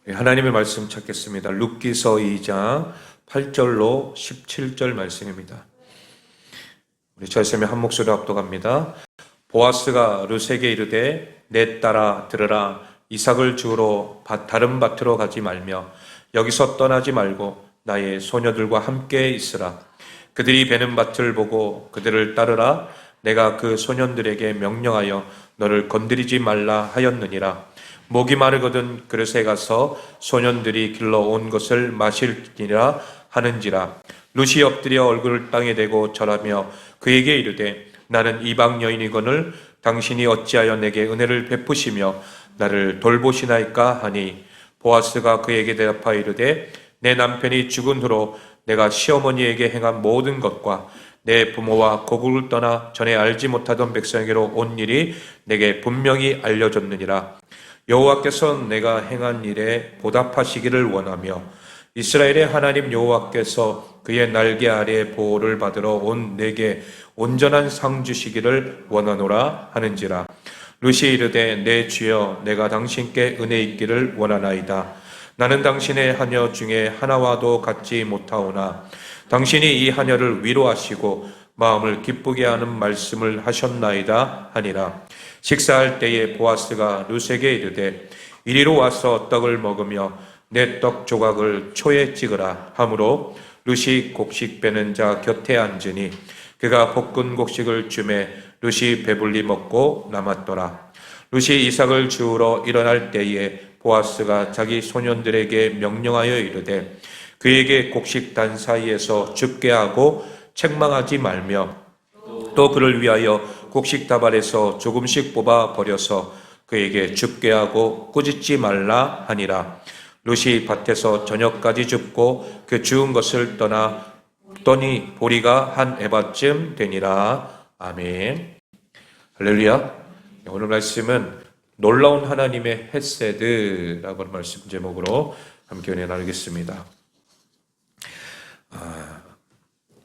하나님의 말씀 찾겠습니다. 룻기서 2장 8절로 17절 말씀입니다. 우리 저희쌤이 한 목소리로 합독합니다. 보아스가 룻에게 이르되 내 딸아 들으라. 이삭을 주우러 다른 밭으로 가지 말며 여기서 떠나지 말고 나의 소녀들과 함께 있으라. 그들이 베는 밭을 보고 그들을 따르라. 내가 그 소년들에게 명령하여 너를 건드리지 말라 하였느니라. 목이 마르거든 그릇에 가서 소년들이 길러온 것을 마실지니라 하는지라. 룻이 엎드려 얼굴을 땅에 대고 절하며 그에게 이르되 나는 이방 여인이거늘 당신이 어찌하여 내게 은혜를 베푸시며 나를 돌보시나이까 하니 보아스가 그에게 대답하여 이르되 내 남편이 죽은 후로 내가 시어머니에게 행한 모든 것과 내 부모와 고국을 떠나 전에 알지 못하던 백성에게로 온 일이 내게 분명히 알려졌느니라. 여호와께서 내가 행한 일에 보답하시기를 원하며 이스라엘의 하나님 여호와께서 그의 날개 아래에 보호를 받으러 온 내게 온전한 상 주시기를 원하노라 하는지라. 룻이 이르되 내 주여 내가 당신께 은혜 있기를 원하나이다. 나는 당신의 하녀 중에 하나와도 같지 못하오나 당신이 이 하녀를 위로하시고 마음을 기쁘게 하는 말씀을 하셨나이다 하니라. 식사할 때에 보아스가 룻에게 이르되 이리로 와서 떡을 먹으며 내 떡 조각을 초에 찍으라 하므로 룻이 곡식 빼는 자 곁에 앉으니 그가 볶은 곡식을 주매 룻이 배불리 먹고 남았더라. 룻이 이삭을 주우러 일어날 때에 보아스가 자기 소년들에게 명령하여 이르되 그에게 곡식 단 사이에서 줍게 하고 책망하지 말며 또 그를 위하여 곡식 다발에서 조금씩 뽑아 버려서 그에게 줍게 하고 꾸짖지 말라 하니라. 룻이 밭에서 저녁까지 줍고 그 주운 것을 떠니 보리가 한 에바쯤 되니라. 아멘. 할렐루야. 오늘 말씀은 놀라운 하나님의 헤세드라고 하는 말씀 제목으로 함께 은혜 나누겠습니다.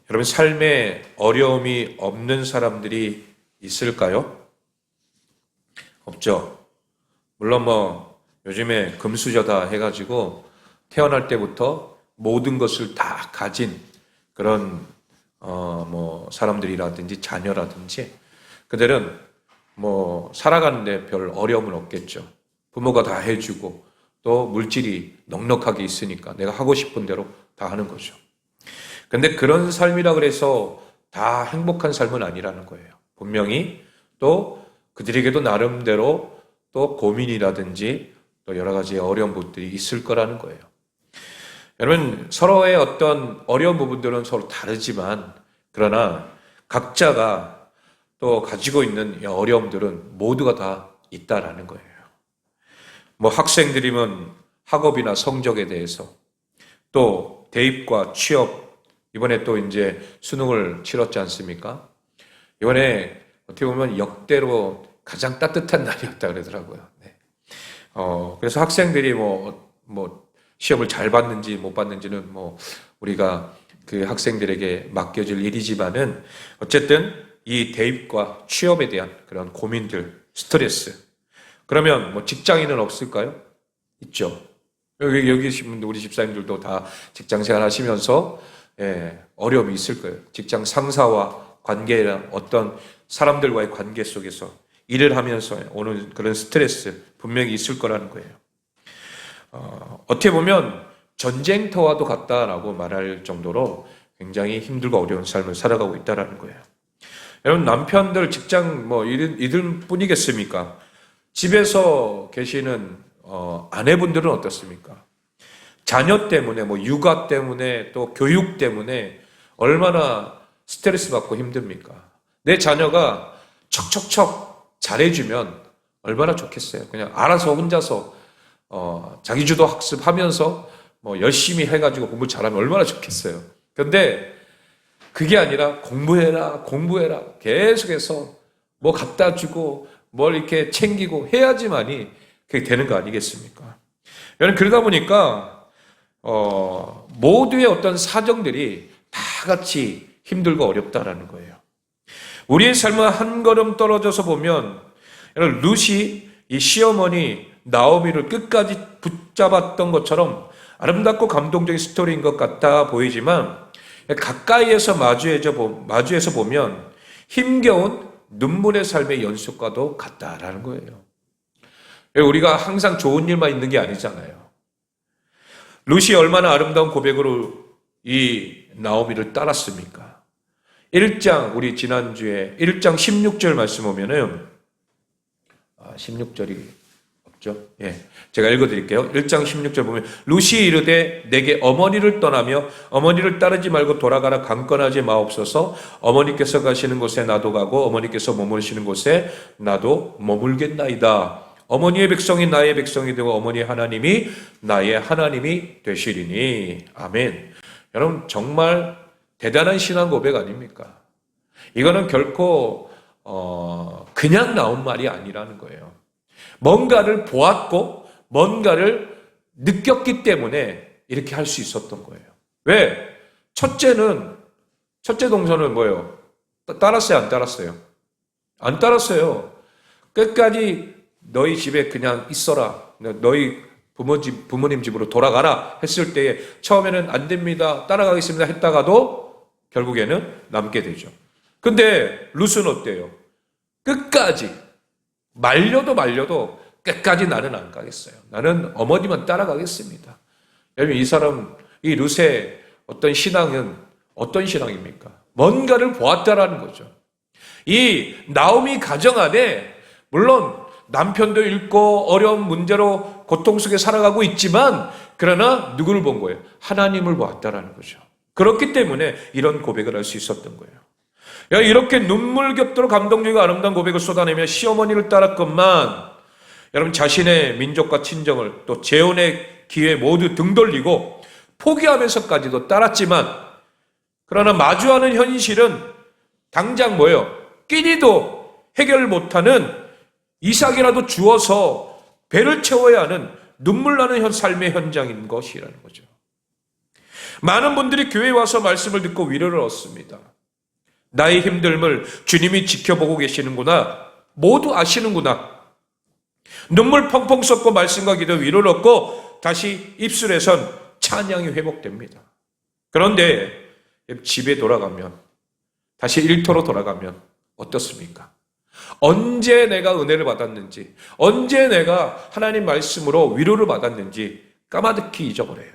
여러분 삶에 어려움이 없는 사람들이 있을까요? 없죠. 물론 요즘에 금수저다 해가지고 태어날 때부터 모든 것을 다 가진 그런 사람들이라든지 자녀라든지 그들은 살아가는데 별 어려움은 없겠죠. 부모가 다 해주고 또 물질이 넉넉하게 있으니까 내가 하고 싶은 대로 다 하는 거죠. 근데 그런 삶이라 그래서 다 행복한 삶은 아니라는 거예요. 분명히 또 그들에게도 나름대로 또 고민이라든지 또 여러 가지 어려운 부분들이 있을 거라는 거예요. 여러분 서로의 어떤 어려운 부분들은 서로 다르지만 그러나 각자가 또 가지고 있는 어려움들은 모두가 다 있다라는 거예요. 학생들이면 학업이나 성적에 대해서 또 대입과 취업 이번에 또 이제 수능을 치렀지 않습니까? 이번에 어떻게 보면 역대로 가장 따뜻한 날이었다 그러더라고요. 네. 그래서 학생들이 시험을 잘 봤는지 못 봤는지는 우리가 그 학생들에게 맡겨질 일이지만은 어쨌든 이 대입과 취업에 대한 그런 고민들, 스트레스. 그러면 직장인은 없을까요? 있죠. 여기 계신 분들, 우리 집사님들도 다 직장 생활 하시면서 어려움이 있을 거예요. 직장 상사와 관계나 어떤 사람들과의 관계 속에서 일을 하면서 오는 그런 스트레스 분명히 있을 거라는 거예요. 어떻게 보면 전쟁터와도 같다라고 말할 정도로 굉장히 힘들고 어려운 삶을 살아가고 있다는 거예요. 여러분 남편들 직장 이들 뿐이겠습니까? 집에서 계시는 아내분들은 어떻습니까? 자녀 때문에 육아 때문에 또 교육 때문에 얼마나 스트레스 받고 힘듭니까? 내 자녀가 척척척 잘해주면 얼마나 좋겠어요. 그냥 알아서 혼자서 자기주도 학습하면서 열심히 해가지고 공부 잘하면 얼마나 좋겠어요. 그런데 그게 아니라 공부해라 계속해서 갖다 주고 뭘 이렇게 챙기고 해야지만이 그게 되는 거 아니겠습니까? 여러분 그러다 보니까 모두의 어떤 사정들이 다 같이 힘들고 어렵다라는 거예요. 우리의 삶은 한 걸음 떨어져서 보면 룻이 이 시어머니 나오미를 끝까지 붙잡았던 것처럼 아름답고 감동적인 스토리인 것 같아 보이지만 가까이에서 마주해서 보면 힘겨운 눈물의 삶의 연속과도 같다라는 거예요. 우리가 항상 좋은 일만 있는 게 아니잖아요. 룻이 얼마나 아름다운 고백으로 이 나오미를 따랐습니까? 1장, 우리 지난주에 1장 16절 말씀 보면은, 16절이 없죠? 예. 제가 읽어드릴게요. 1장 16절 보면, 룻이 이르되 내게 어머니를 떠나며 어머니를 따르지 말고 돌아가라 강권하지 마옵소서. 어머니께서 가시는 곳에 나도 가고 어머니께서 머무르시는 곳에 나도 머물겠나이다. 어머니의 백성이 나의 백성이 되고 어머니 하나님이 나의 하나님이 되시리니. 아멘. 여러분 정말 대단한 신앙 고백 아닙니까? 이거는 결코 그냥 나온 말이 아니라는 거예요. 뭔가를 보았고 뭔가를 느꼈기 때문에 이렇게 할 수 있었던 거예요. 왜? 첫째 동서는 뭐예요? 따랐어요? 안 따랐어요? 안 따랐어요. 끝까지 너희 집에 그냥 있어라. 너희 부모님 집으로 돌아가라 했을 때에 처음에는 안 됩니다. 따라가겠습니다 했다가도 결국에는 남게 되죠. 근데 룻은 어때요? 끝까지 말려도 끝까지 나는 안 가겠어요. 나는 어머니만 따라가겠습니다. 여러분 이 룻의 어떤 신앙은 어떤 신앙입니까? 뭔가를 보았다라는 거죠. 이 나오미 가정 안에 물론 남편도 잃고 어려운 문제로 고통 속에 살아가고 있지만 그러나 누구를 본 거예요? 하나님을 보았다라는 거죠. 그렇기 때문에 이런 고백을 할 수 있었던 거예요. 이렇게 눈물 겹도록 감동적이고 아름다운 고백을 쏟아내며 시어머니를 따랐건만 여러분 자신의 민족과 친정을 또 재혼의 기회 모두 등 돌리고 포기하면서까지도 따랐지만 그러나 마주하는 현실은 당장 뭐예요? 끼니도 해결 못하는 이삭이라도 주어서 배를 채워야 하는 눈물 나는 삶의 현장인 것이라는 거죠. 많은 분들이 교회에 와서 말씀을 듣고 위로를 얻습니다. 나의 힘듦을 주님이 지켜보고 계시는구나. 모두 아시는구나. 눈물 펑펑 쏟고 말씀과 기도 위로를 얻고 다시 입술에선 찬양이 회복됩니다. 그런데 집에 돌아가면 다시 일터로 돌아가면 어떻습니까? 언제 내가 은혜를 받았는지, 언제 내가 하나님 말씀으로 위로를 받았는지 까마득히 잊어버려요.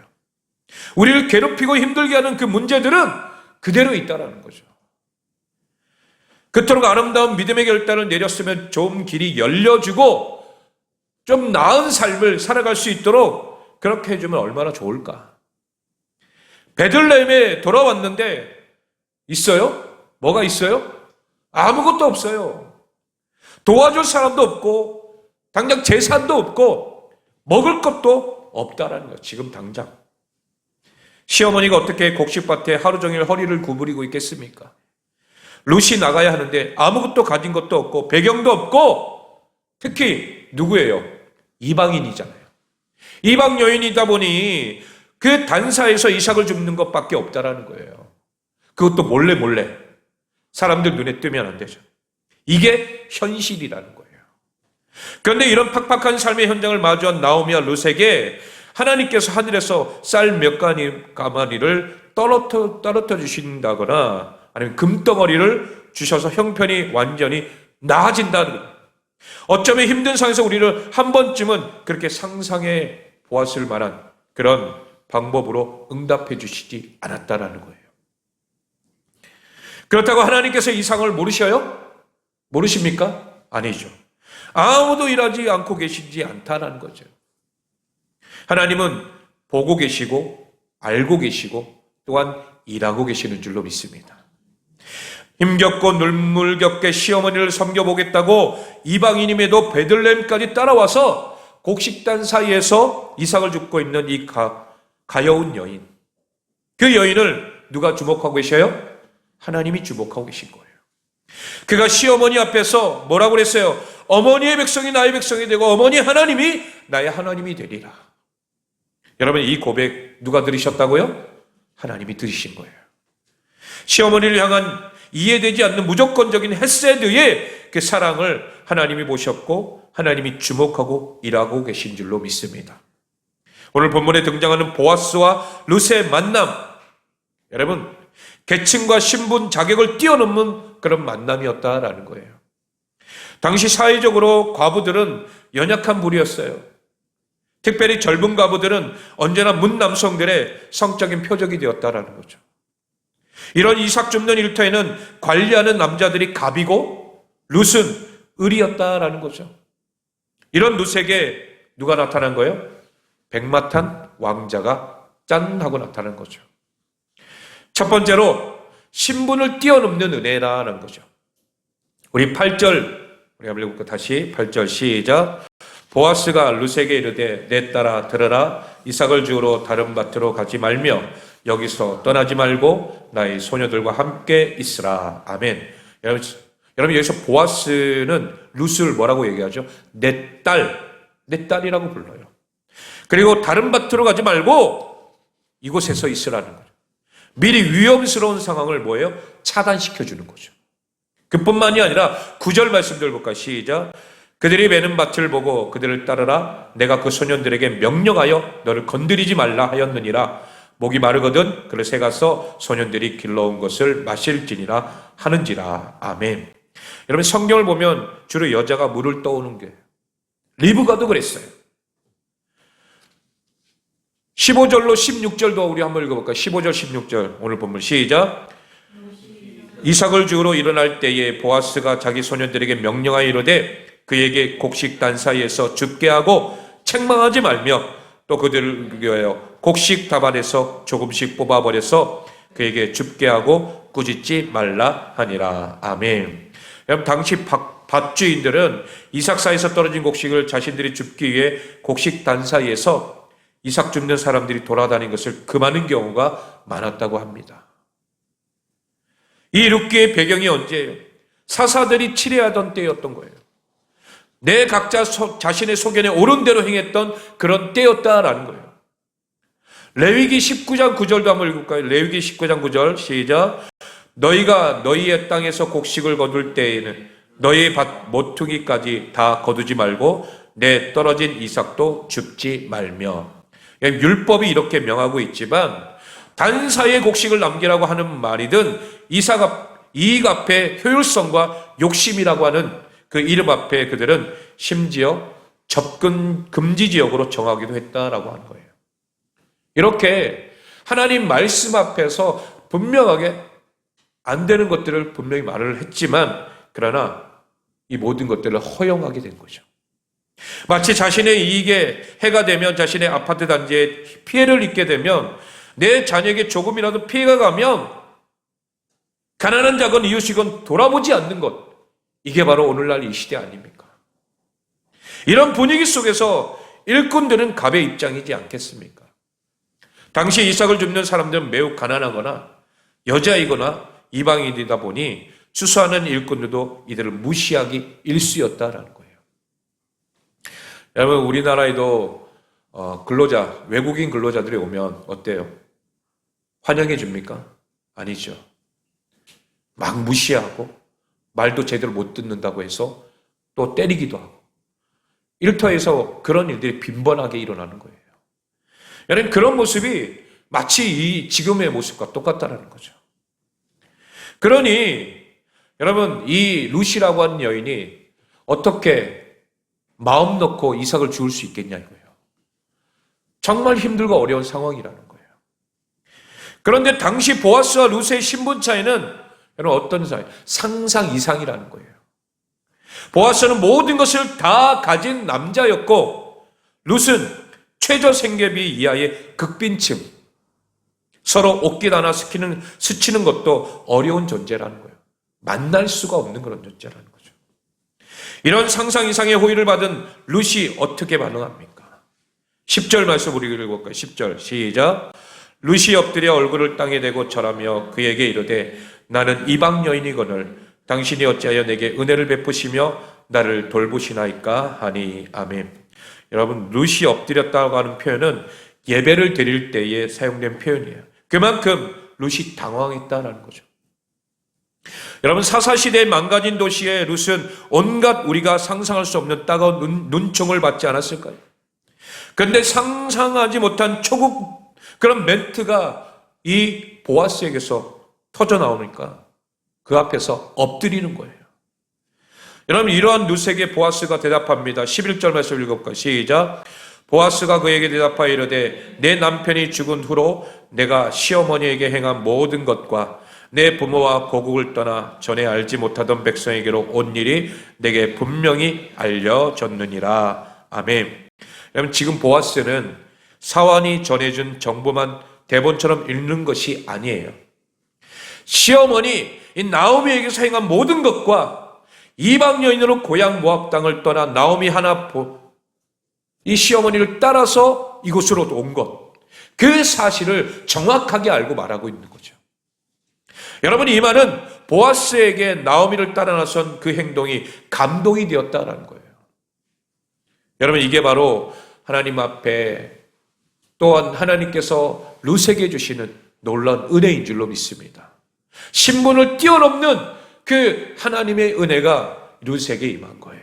우리를 괴롭히고 힘들게 하는 그 문제들은 그대로 있다라는 거죠. 그토록 아름다운 믿음의 결단을 내렸으면 좋은 길이 열려주고 좀 나은 삶을 살아갈 수 있도록 그렇게 해주면 얼마나 좋을까. 베들레헴에 돌아왔는데 있어요? 뭐가 있어요? 아무것도 없어요. 도와줄 사람도 없고 당장 재산도 없고 먹을 것도 없다라는 거예요. 지금 당장. 시어머니가 어떻게 곡식밭에 하루 종일 허리를 구부리고 있겠습니까? 룻이 나가야 하는데 아무것도 가진 것도 없고 배경도 없고 특히 누구예요? 이방인이잖아요. 이방 여인이다 보니 그 단사에서 이삭을 줍는 것밖에 없다라는 거예요. 그것도 몰래 사람들 눈에 뜨면 안 되죠. 이게 현실이라는 거예요. 그런데 이런 팍팍한 삶의 현장을 마주한 나오미와 룻에게 하나님께서 하늘에서 쌀 몇 가마니를 떨어뜨려 주신다거나 아니면 금덩어리를 주셔서 형편이 완전히 나아진다는 거예요. 어쩌면 힘든 상황에서 우리를 한 번쯤은 그렇게 상상해 보았을 만한 그런 방법으로 응답해 주시지 않았다라는 거예요. 그렇다고 하나님께서 이 상황을 모르셔요? 모르십니까? 아니죠. 아무도 일하지 않고 계시지 않다라는 거죠. 하나님은 보고 계시고 알고 계시고 또한 일하고 계시는 줄로 믿습니다. 힘겹고 눈물겹게 시어머니를 섬겨보겠다고 이방인임에도 베들레헴까지 따라와서 곡식단 사이에서 이삭을 줍고 있는 이 가여운 여인. 그 여인을 누가 주목하고 계셔요? 하나님이 주목하고 계신 거예요. 그가 시어머니 앞에서 뭐라고 그랬어요? 어머니의 백성이 나의 백성이 되고 어머니 하나님이 나의 하나님이 되리라. 여러분 이 고백 누가 들으셨다고요? 하나님이 들으신 거예요. 시어머니를 향한 이해되지 않는 무조건적인 헤세드의 그 사랑을 하나님이 보셨고 하나님이 주목하고 일하고 계신 줄로 믿습니다. 오늘 본문에 등장하는 보아스와 룻의 만남, 여러분 계층과 신분, 자격을 뛰어넘는 그런 만남이었다라는 거예요. 당시 사회적으로 과부들은 연약한 부류였어요. 특별히 젊은 과부들은 언제나 문남성들의 성적인 표적이 되었다라는 거죠. 이런 이삭 줍는 일터에는 관리하는 남자들이 갑이고 룻은 을이었다라는 거죠. 이런 룻에게 누가 나타난 거예요? 백마탄 왕자가 짠 하고 나타난 거죠. 첫 번째로 신분을 뛰어넘는 은혜라는 거죠. 우리 8절 우리 한번 읽어볼까요? 다시 8절 시작. 보아스가 룻에게 이르되 내 딸아 들으라. 이삭을 주우러 다른 밭으로 가지 말며 여기서 떠나지 말고 나의 소녀들과 함께 있으라. 아멘. 여러분 여기서 보아스는 룻을 뭐라고 얘기하죠? 내 딸이라고 불러요. 그리고 다른 밭으로 가지 말고 이곳에서 있으라는 거죠. 미리 위험스러운 상황을 뭐예요? 차단시켜주는 거죠. 그뿐만이 아니라 9절 말씀들 볼까요? 시작. 그들이 매는 밭을 보고 그들을 따르라. 내가 그 소년들에게 명령하여 너를 건드리지 말라 하였느니라. 목이 마르거든 그릇에 가서 소년들이 길러온 것을 마실지니라 하는지라. 아멘. 여러분 성경을 보면 주로 여자가 물을 떠오는 게 리브가도 그랬어요. 15절로 16절도 우리 한번 읽어볼까요? 15절 16절 오늘 본문 시작. 이삭을 주우러 일어날 때에 보아스가 자기 소년들에게 명령하여 이르되 그에게 곡식 단 사이에서 줍게 하고 책망하지 말며 또 그들을 위하여 곡식 다발에서 조금씩 뽑아버려서 그에게 줍게 하고 꾸짖지 말라 하니라. 아멘. 여러분 당시 밭주인들은 이삭사에서 떨어진 곡식을 자신들이 줍기 위해 곡식 단 사이에서 이삭 줍는 사람들이 돌아다닌 것을 금하는 경우가 많았다고 합니다. 이 룻기의 배경이 언제예요? 사사들이 치레하던 때였던 거예요. 내 각자 자신의 소견에 옳은 대로 행했던 그런 때였다라는 거예요. 레위기 19장 9절도 한번 읽을까요? 레위기 19장 9절 시작. 너희가 너희의 땅에서 곡식을 거둘 때에는 너희의 밭 모퉁이까지 다 거두지 말고 내 떨어진 이삭도 줍지 말며. 율법이 이렇게 명하고 있지만 단사의 곡식을 남기라고 하는 말이든 이익 앞에 효율성과 욕심이라고 하는 그 이름 앞에 그들은 심지어 접근 금지 지역으로 정하기도 했다라고 하는 거예요. 이렇게 하나님 말씀 앞에서 분명하게 안 되는 것들을 분명히 말을 했지만 그러나 이 모든 것들을 허용하게 된 거죠. 마치 자신의 이익에 해가 되면 자신의 아파트 단지에 피해를 입게 되면 내 자녀에게 조금이라도 피해가 가면 가난한 자건 이웃이건 돌아보지 않는 것, 이게 바로 오늘날 이 시대 아닙니까? 이런 분위기 속에서 일꾼들은 갑의 입장이지 않겠습니까? 당시 이삭을 줍는 사람들은 매우 가난하거나 여자이거나 이방인이다 보니 수수하는 일꾼들도 이들을 무시하기 일쑤였다라는 거예요. 여러분 우리나라에도 근로자, 외국인 근로자들이 오면 어때요? 환영해 줍니까? 아니죠. 막 무시하고 말도 제대로 못 듣는다고 해서 또 때리기도 하고 일터에서 그런 일들이 빈번하게 일어나는 거예요. 여러분 그런 모습이 마치 이 지금의 모습과 똑같다는 거죠. 그러니 여러분 이 룻이라고 하는 여인이 어떻게 마음 놓고 이삭을 주울 수 있겠냐 이거예요. 정말 힘들고 어려운 상황이라는 거예요. 그런데 당시 보아스와 룻의 신분 차이는 여러분 어떤 사이? 상상 이상이라는 거예요. 보아스는 모든 것을 다 가진 남자였고 룻은 최저 생계비 이하의 극빈층, 서로 옷깃 하나 스치는 것도 어려운 존재라는 거예요. 만날 수가 없는 그런 존재라는 거죠. 이런 상상 이상의 호의를 받은 룻이 어떻게 반응합니까? 10절 말씀 우리 읽어볼까요? 10절 시작. 룻이 엎드려 얼굴을 땅에 대고 절하며 그에게 이르되 나는 이방 여인이거늘 당신이 어찌하여 내게 은혜를 베푸시며 나를 돌보시나이까 하니. 아멘. 여러분 룻이 엎드렸다고 하는 표현은 예배를 드릴 때에 사용된 표현이에요. 그만큼 룻이 당황했다라는 거죠. 여러분, 사사시대의 망가진 도시에 룻은 온갖 우리가 상상할 수 없는 따가운 눈총을 받지 않았을까요? 그런데 상상하지 못한 초국 그런 멘트가 이 보아스에게서 터져 나오니까 그 앞에서 엎드리는 거예요. 여러분, 이러한 룻에게 보아스가 대답합니다. 11절 말씀 읽어볼까요? 시작. 보아스가 그에게 대답하여 이르되 내 남편이 죽은 후로 내가 시어머니에게 행한 모든 것과 내 부모와 고국을 떠나 전에 알지 못하던 백성에게로 온 일이 내게 분명히 알려졌느니라. 아멘. 여러분, 지금 보아스는 사환이 전해준 정보만 대본처럼 읽는 것이 아니에요. 시어머니 이 나오미에게서 행한 모든 것과 이방 여인으로 고향 모압 땅을 떠나 나오미 하나 이 시어머니를 따라서 이곳으로 온 것, 그 사실을 정확하게 알고 말하고 있는 거죠. 여러분, 이 말은 보아스에게 나오미를 따라 나선 그 행동이 감동이 되었다라는 거예요. 여러분, 이게 바로 하나님 앞에 또한 하나님께서 룻에게 주시는 놀라운 은혜인 줄로 믿습니다. 신분을 뛰어넘는 그 하나님의 은혜가 룻에게 임한 거예요.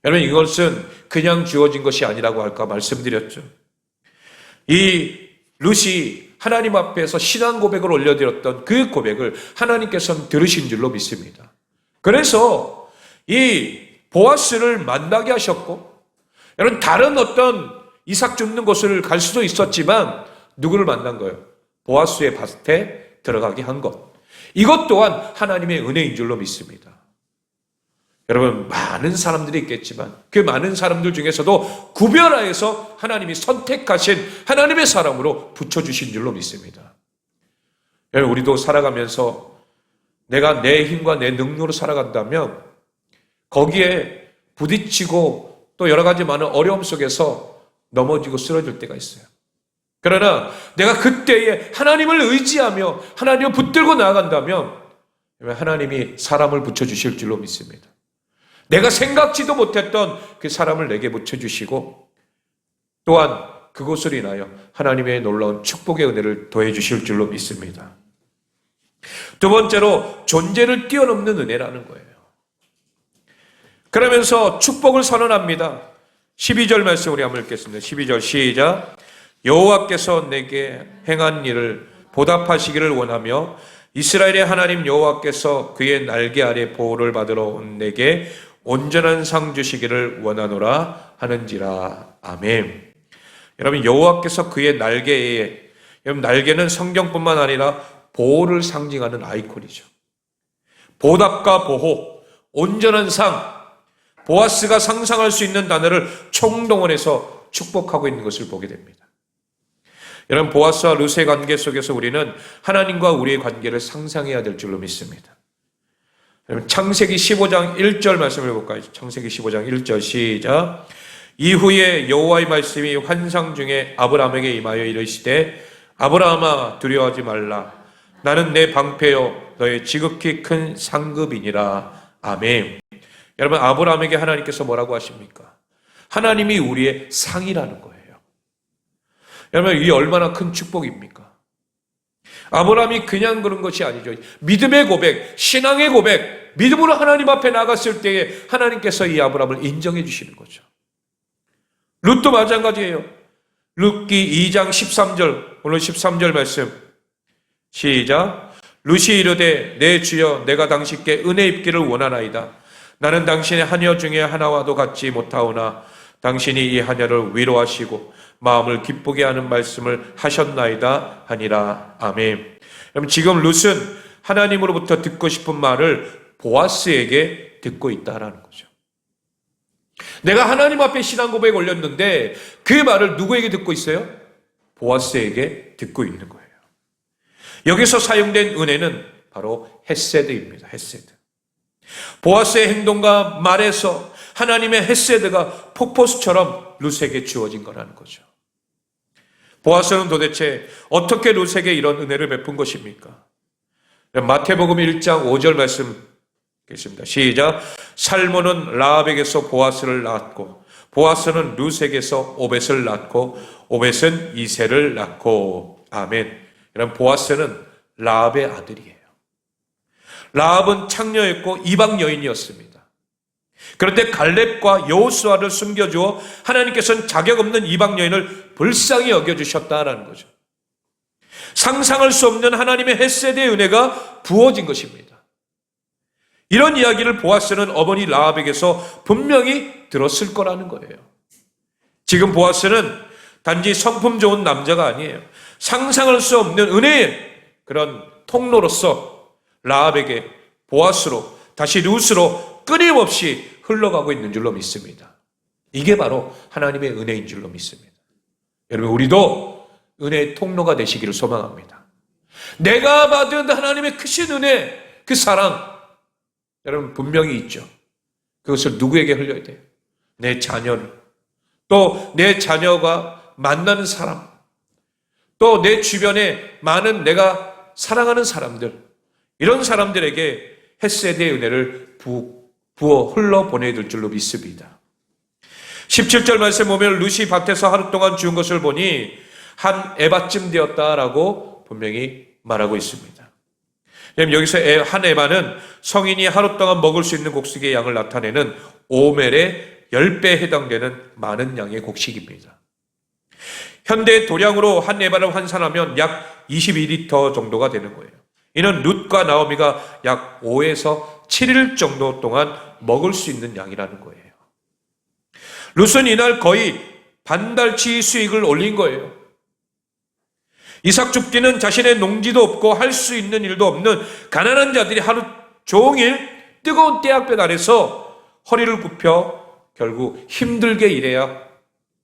여러분, 이것은 그냥 주어진 것이 아니라고 할까 말씀드렸죠. 이 룻이 하나님 앞에서 신앙 고백을 올려드렸던 그 고백을 하나님께서는 들으신 줄로 믿습니다. 그래서 이 보아스를 만나게 하셨고, 여러분, 다른 어떤 이삭 줍는 곳을 갈 수도 있었지만 누구를 만난 거예요? 보아스의 밭에 들어가게 한 것. 이것 또한 하나님의 은혜인 줄로 믿습니다. 여러분, 많은 사람들이 있겠지만 그 많은 사람들 중에서도 구별하여서 하나님이 선택하신 하나님의 사람으로 붙여주신 줄로 믿습니다. 여러분, 우리도 살아가면서 내가 내 힘과 내 능력으로 살아간다면 거기에 부딪히고 또 여러 가지 많은 어려움 속에서 넘어지고 쓰러질 때가 있어요. 그러나 내가 그때에 하나님을 의지하며 하나님을 붙들고 나아간다면 하나님이 사람을 붙여주실 줄로 믿습니다. 내가 생각지도 못했던 그 사람을 내게 붙여주시고 또한 그것으로 인하여 하나님의 놀라운 축복의 은혜를 더해주실 줄로 믿습니다. 두 번째로 존재를 뛰어넘는 은혜라는 거예요. 그러면서 축복을 선언합니다. 12절 말씀 우리 한번 읽겠습니다. 12절 시작. 여호와께서 내게 행한 일을 보답하시기를 원하며 이스라엘의 하나님 여호와께서 그의 날개 아래 보호를 받으러 온 내게 온전한 상 주시기를 원하노라 하는지라. 아멘. 여러분, 여호와께서 그의 날개에, 여러분, 날개는 성경뿐만 아니라 보호를 상징하는 아이콘이죠. 보답과 보호, 온전한 상, 보아스가 상상할 수 있는 단어를 총동원해서 축복하고 있는 것을 보게 됩니다. 여러분, 보아스와 룻의 관계 속에서 우리는 하나님과 우리의 관계를 상상해야 될 줄로 믿습니다. 여러분, 창세기 15장 1절 말씀을 볼까요? 창세기 15장 1절 시작. 이후에 여호와의 말씀이 환상 중에 아브라함에게 임하여 이르시되 아브라함아 두려워하지 말라. 나는 내 방패요 너의 지극히 큰 상급이니라. 아멘. 여러분, 아브라함에게 하나님께서 뭐라고 하십니까? 하나님이 우리의 상이라는 거예요. 여러분, 이게 얼마나 큰 축복입니까? 아브라함이 그냥 그런 것이 아니죠. 믿음의 고백, 신앙의 고백, 믿음으로 하나님 앞에 나갔을 때에 하나님께서 이 아브라함을 인정해 주시는 거죠. 룻도 마찬가지예요. 룻기 2장 13절, 오늘 13절 말씀 시작. 룻이 이르되 내 주여 내가 당신께 은혜 입기를 원하나이다. 나는 당신의 하녀 중에 하나와도 같지 못하오나 당신이 이 하녀를 위로하시고 마음을 기쁘게 하는 말씀을 하셨나이다 하니라. 아멘. 여러분, 지금 룻은 하나님으로부터 듣고 싶은 말을 보아스에게 듣고 있다라는 거죠. 내가 하나님 앞에 신앙 고백 올렸는데 그 말을 누구에게 듣고 있어요? 보아스에게 듣고 있는 거예요. 여기서 사용된 은혜는 바로 헤세드입니다. 헤세드. 보아스의 행동과 말에서 하나님의 헤세드가 폭포수처럼 룻에게 주어진 거라는 거죠. 보아스는 도대체 어떻게 룻에게 이런 은혜를 베푼 것입니까? 마태복음 1장 5절 말씀 읽겠습니다. 시작. 살몬은 라합에게서 보아스를 낳았고 보아스는 룻에게서 오벳을 낳고 오벳은 이새를 낳고. 아멘. 여러분, 보아스는 라합의 아들이에요. 라합은 창녀였고 이방 여인이었습니다. 그런데 갈렙과 여호수아를 숨겨주어 하나님께서는 자격 없는 이방 여인을 불쌍히 여겨주셨다라는 거죠. 상상할 수 없는 하나님의 헷세대의 은혜가 부어진 것입니다. 이런 이야기를 보아스는 어머니 라합에게서 분명히 들었을 거라는 거예요. 지금 보아스는 단지 성품 좋은 남자가 아니에요. 상상할 수 없는 은혜의 그런 통로로서 라합에게 보아스로 다시 룻으로 끊임없이 흘러가고 있는 줄로 믿습니다. 이게 바로 하나님의 은혜인 줄로 믿습니다. 여러분, 우리도 은혜의 통로가 되시기를 소망합니다. 내가 받은 하나님의 크신 은혜, 그 사랑, 여러분 분명히 있죠. 그것을 누구에게 흘려야 돼요? 내 자녀를, 또 내 자녀가 만나는 사람, 또 내 주변에 많은 내가 사랑하는 사람들, 이런 사람들에게 헷세대의 은혜를 부어 흘러 보내야 될 줄로 믿습니다. 17절 말씀 보면 룻이 밭에서 하루 동안 주운 것을 보니 한 에바쯤 되었다라고 분명히 말하고 있습니다. 여기서 한 에바는 성인이 하루 동안 먹을 수 있는 곡식의 양을 나타내는 오멜의 10배에 해당되는 많은 양의 곡식입니다. 현대 도량으로 한 에바를 환산하면 약 22리터 정도가 되는 거예요. 이는 룻과 나오미가 약 5에서 7일 정도 동안 먹을 수 있는 양이라는 거예요. 룻은 이날 거의 반달치 수익을 올린 거예요. 이삭 줍디는 자신의 농지도 없고 할 수 있는 일도 없는 가난한 자들이 하루 종일 뜨거운 떼약볕 아래서 허리를 굽혀 결국 힘들게 일해야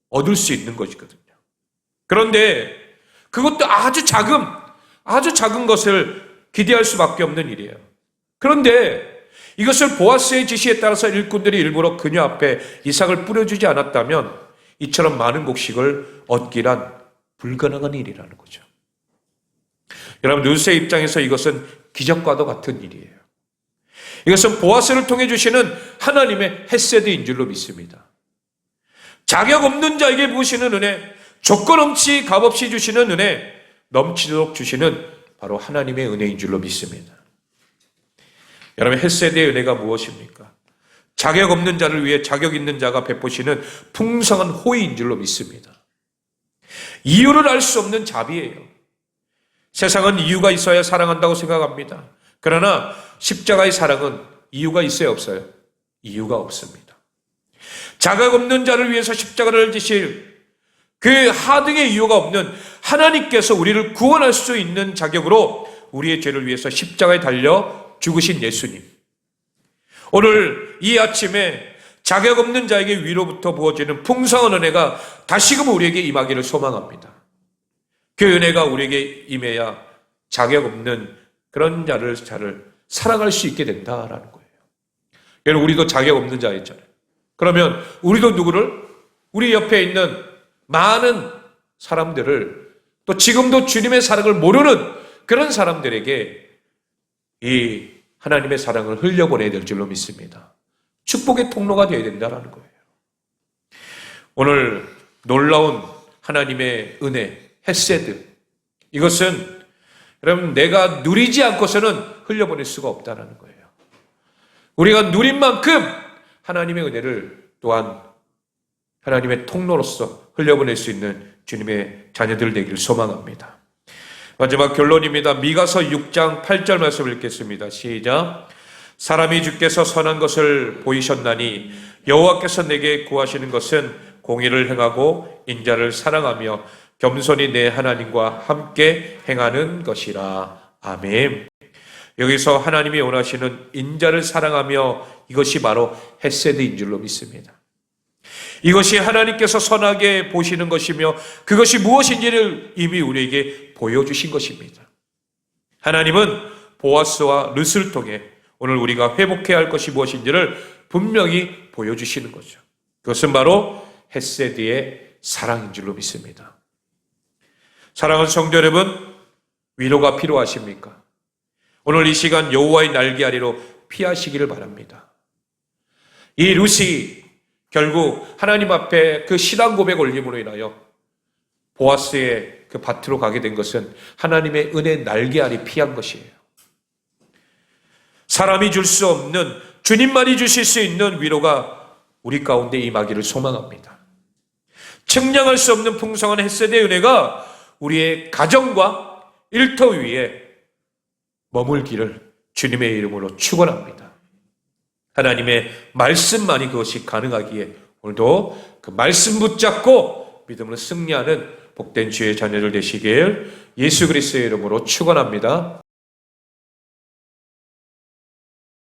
얻을 수 있는 것이거든요. 그런데 그것도 아주 작은 것을 기대할 수밖에 없는 일이에요. 그런데 이것을 보아스의 지시에 따라서 일꾼들이 일부러 그녀 앞에 이삭을 뿌려주지 않았다면 이처럼 많은 곡식을 얻기란 불가능한 일이라는 거죠. 여러분, 룻의 입장에서 이것은 기적과도 같은 일이에요. 이것은 보아스를 통해 주시는 하나님의 헷세드인 줄로 믿습니다. 자격 없는 자에게 부으시는 은혜, 조건 없이 값없이 주시는 은혜, 넘치도록 주시는 바로 하나님의 은혜인 줄로 믿습니다. 여러분, 헷세드의 은혜가 무엇입니까? 자격 없는 자를 위해 자격 있는 자가 베푸시는 풍성한 호의인 줄로 믿습니다. 이유를 알 수 없는 자비예요. 세상은 이유가 있어야 사랑한다고 생각합니다. 그러나 십자가의 사랑은 이유가 있어요, 없어요? 이유가 없습니다. 자격 없는 자를 위해서 십자가를 지실 그 하등의 이유가 없는 하나님께서 우리를 구원할 수 있는 자격으로 우리의 죄를 위해서 십자가에 달려 죽으신 예수님. 오늘 이 아침에 자격 없는 자에게 위로부터 부어지는 풍성한 은혜가 다시금 우리에게 임하기를 소망합니다. 그 은혜가 우리에게 임해야 자격 없는 그런 자를 사랑할 수 있게 된다라는 거예요. 여러분, 우리도 자격 없는 자였잖아요. 그러면 우리도 누구를? 우리 옆에 있는 많은 사람들을, 또 지금도 주님의 사랑을 모르는 그런 사람들에게 이 하나님의 사랑을 흘려보내야 될 줄로 믿습니다. 축복의 통로가 되어야 된다는 거예요. 오늘 놀라운 하나님의 은혜, 헷세드, 이것은 여러분 내가 누리지 않고서는 흘려보낼 수가 없다는 거예요. 우리가 누린 만큼 하나님의 은혜를 또한 하나님의 통로로서 흘려보낼 수 있는 주님의 자녀들 되기를 소망합니다. 마지막 결론입니다. 미가서 6장 8절 말씀을 읽겠습니다. 시작. 사람이 주께서 선한 것을 보이셨나니 여호와께서 내게 구하시는 것은 공의를 행하고 인자를 사랑하며 겸손히 내 하나님과 함께 행하는 것이라. 아멘. 여기서 하나님이 원하시는 인자를 사랑하며, 이것이 바로 헷세드인 줄로 믿습니다. 이것이 하나님께서 선하게 보시는 것이며 그것이 무엇인지를 이미 우리에게 보여주신 것입니다. 하나님은 보아스와 룻을 통해 오늘 우리가 회복해야 할 것이 무엇인지를 분명히 보여주시는 거죠. 그것은 바로 헷세드의 사랑인 줄로 믿습니다. 사랑하는 성도 여러분, 위로가 필요하십니까? 오늘 이 시간 여호와의 날개 아래로 피하시기를 바랍니다. 이 룻이 결국 하나님 앞에 그 신앙 고백 올림으로 인하여 보아스의 그 밭으로 가게 된 것은 하나님의 은혜 날개 아래 피한 것이에요. 사람이 줄 수 없는 주님만이 주실 수 있는 위로가 우리 가운데 임하기를 소망합니다. 측량할 수 없는 풍성한 햇셋의 은혜가 우리의 가정과 일터 위에 머물기를 주님의 이름으로 축원합니다. 하나님의 말씀만이 그것이 가능하기에 오늘도 그 말씀 붙잡고 믿음으로 승리하는 복된 주의 자녀들 되시길 예수 그리스도의 이름으로 축원합니다.